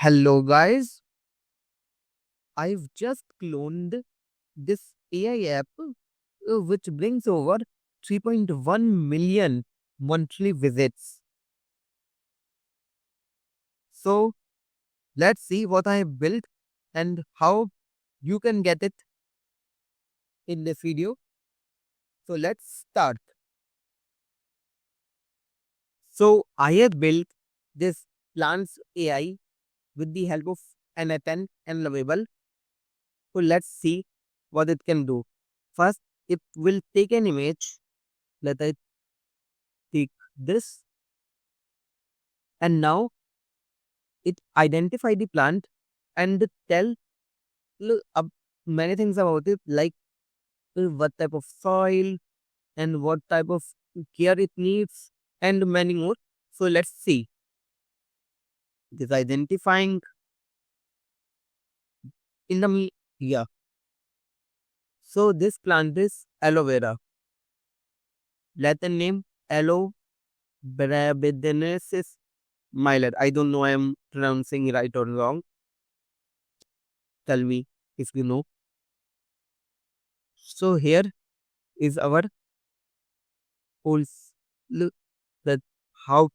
Hello guys, I've just cloned this AI app which brings over 3.1 million monthly visits. So let's see what I have built and how you can get it in this video. So let's start. So I have built this plants AI with the help of n8n and lovable. So let's see what it can do. First, it will take an image. Let I take this, and now it identify the plant and tell many things about it, like what type of soil and what type of care it needs and many more. So let's see. It is identifying in the yeah. So this plant is aloe vera. Let the name aloe brabidensis milet. I don't know I am pronouncing right or wrong. Tell me if you know. So here is our whole look, that how,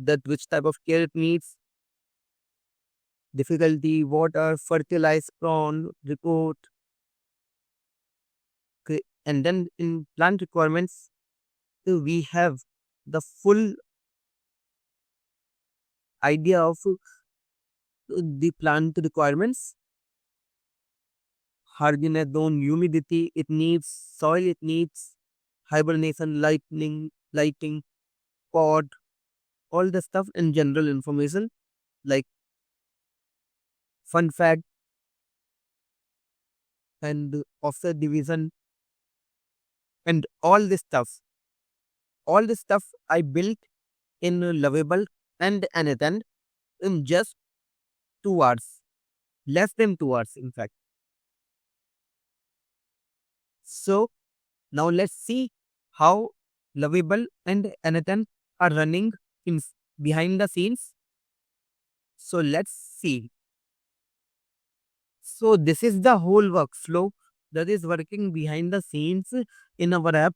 that which type of care it needs, difficulty, water, fertilize, prawn, report. Okay. And then in plant requirements, we have the full idea of the plant requirements. Hardiness zone, humidity, it needs soil, it needs hibernation, lighting, pod, all the stuff in general information like fun fact and offset division and all this stuff. All this stuff I built in Lovable and n8n in just 2 hours, less than 2 hours, in fact. So now let's see how Lovable and n8n are running in behind the scenes. So let's see. So this is the whole workflow that is working behind the scenes in our app.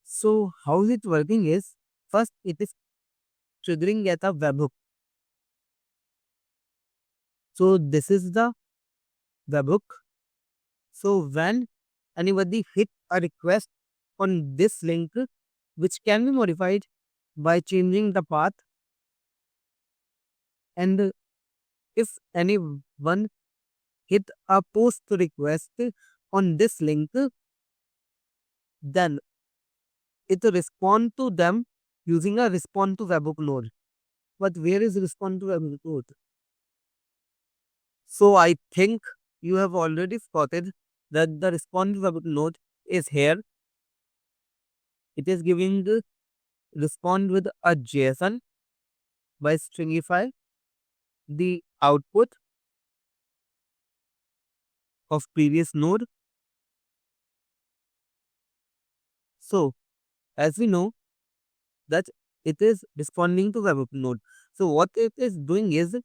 So how is it working is, first it is triggering at a webhook. So this is the webhook. So when anybody hit a request on this link, which can be modified by changing the path, and if anyone hit a post request on this link, then it respond to them using a respond to webhook node. But where is respond to webhook node? So I think you have already spotted that the respond to webhook node is here. It is giving the respond with a JSON by stringify the output of previous node. So as we know that it is responding to webhook node. So what it is doing is,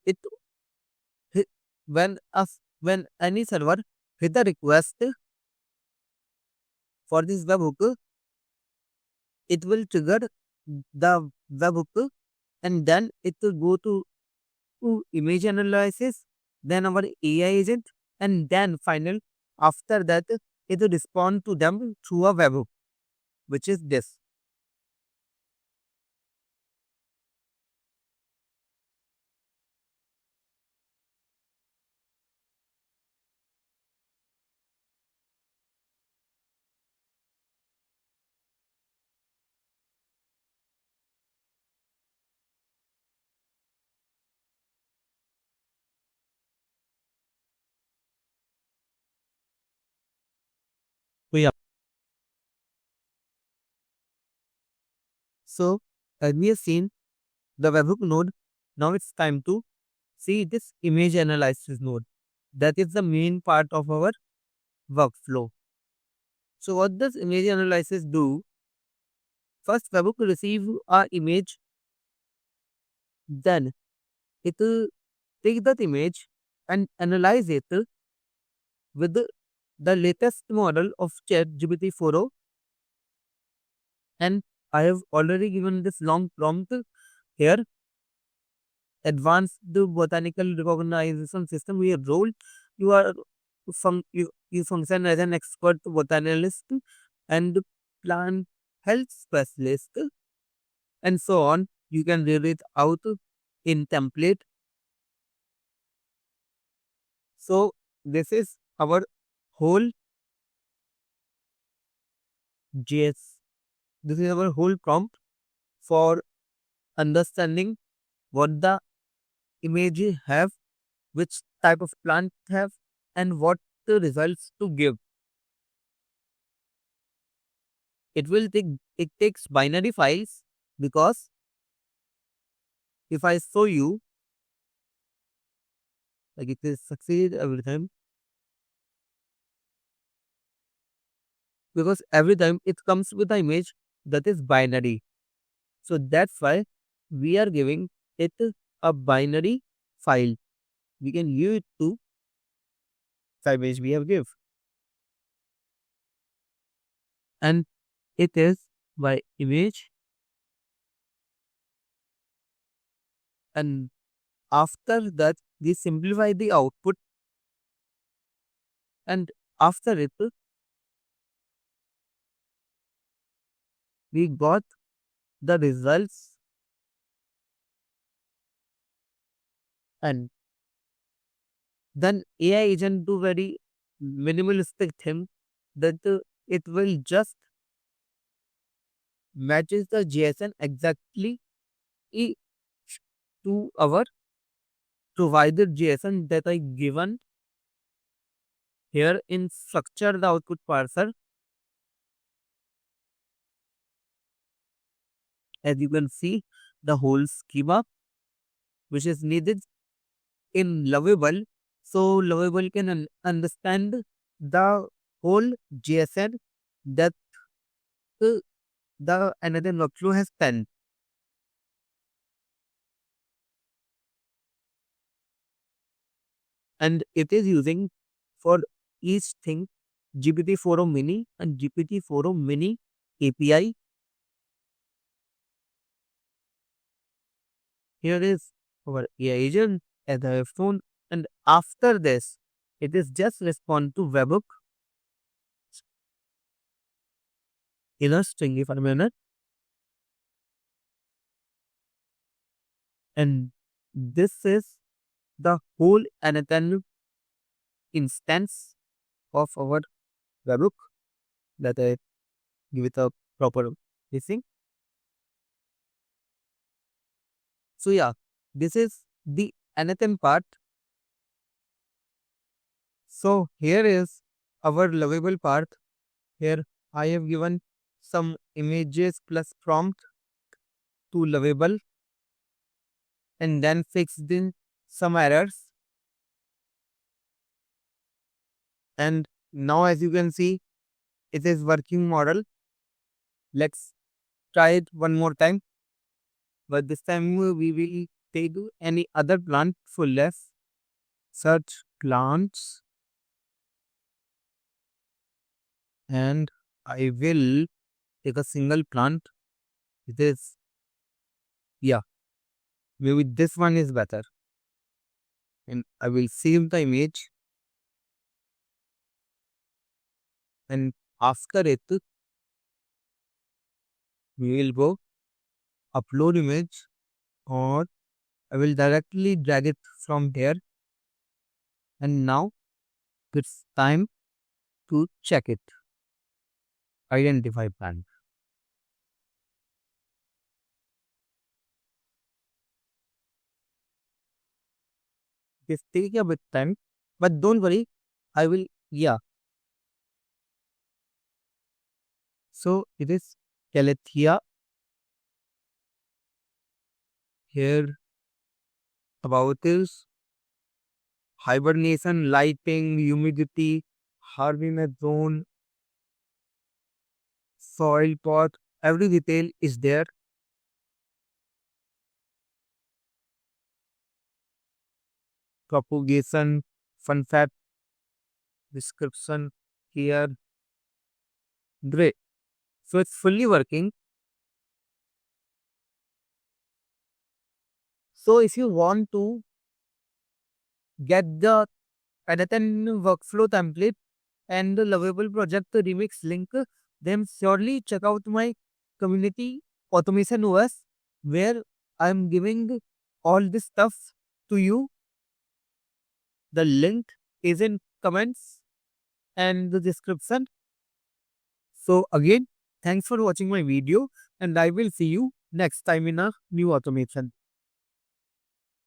it when when any server hit a request for this webhook, it will trigger the webhook, and then it will go to image analysis, then our AI agent, and then final after that it will respond to them through a webhook, which is this. So yeah. So as we have seen the webhook node, now it's time to see this image analysis node. That is the main part of our workflow. So what does image analysis do? First, webhook receive a image Then it will take that image and analyze it with the latest model of ChatGPT 4o, and I have already given this long prompt here. Advanced botanical recognition system. We have rolled. You are you function as an expert botanist and plant health specialist and so on. You can read it out in template. So this is our whole JS. This is our whole prompt for understanding what the image have, which type of plant have, and what the results to give. It takes binary files because if I show you, like, it is succeed every time, because every time it comes with an image that is binary. So that's why we are giving it a binary file. We can use it to the image we have give, and it is by image. And after that we simplify the output, and after it we got the results. And then AI agent do very minimalistic thing that it will just matches the JSON exactly i- to our provided JSON that I given here in structure the output parser. As you can see, the whole schema which is needed in Lovable. So Lovable can understand the whole JSON that uh, the another workflow has done, and it is using for each thing GPT-4o Mini and GPT-4o Mini API. Here is our AI agent as I have shown, and after this, it is just respond to webhook in a stringy format, and this is the whole n8n instance of our webhook that I give it a proper listing. So yeah, this is the n8n part. So here is our lovable part. Here I have given some images plus prompt to lovable and then fixed in some errors. And now as you can see, it is working model. Let's try it one more time. But this time we will take any other plant for less. Search plants and I will take a single plant. It is, yeah, maybe this one is better. And I will save the image, and after it we will go upload image, or I will directly drag it from here. And now it's time to check it. Identify plant. It's taking a bit time, but don't worry. I will, yeah. So it is Calathea. Here about is hibernation, lighting, humidity, hardiness zone, soil pot. Every detail is there. propagation, fun fact, description here. Great. So it's fully working. So if you want to get the n8n workflow template and the lovable project remix link, then surely check out my community automation OS where I'm giving all this stuff to you. The link is in comments and the description. So again, thanks for watching my video and I will see you next time in a new automation.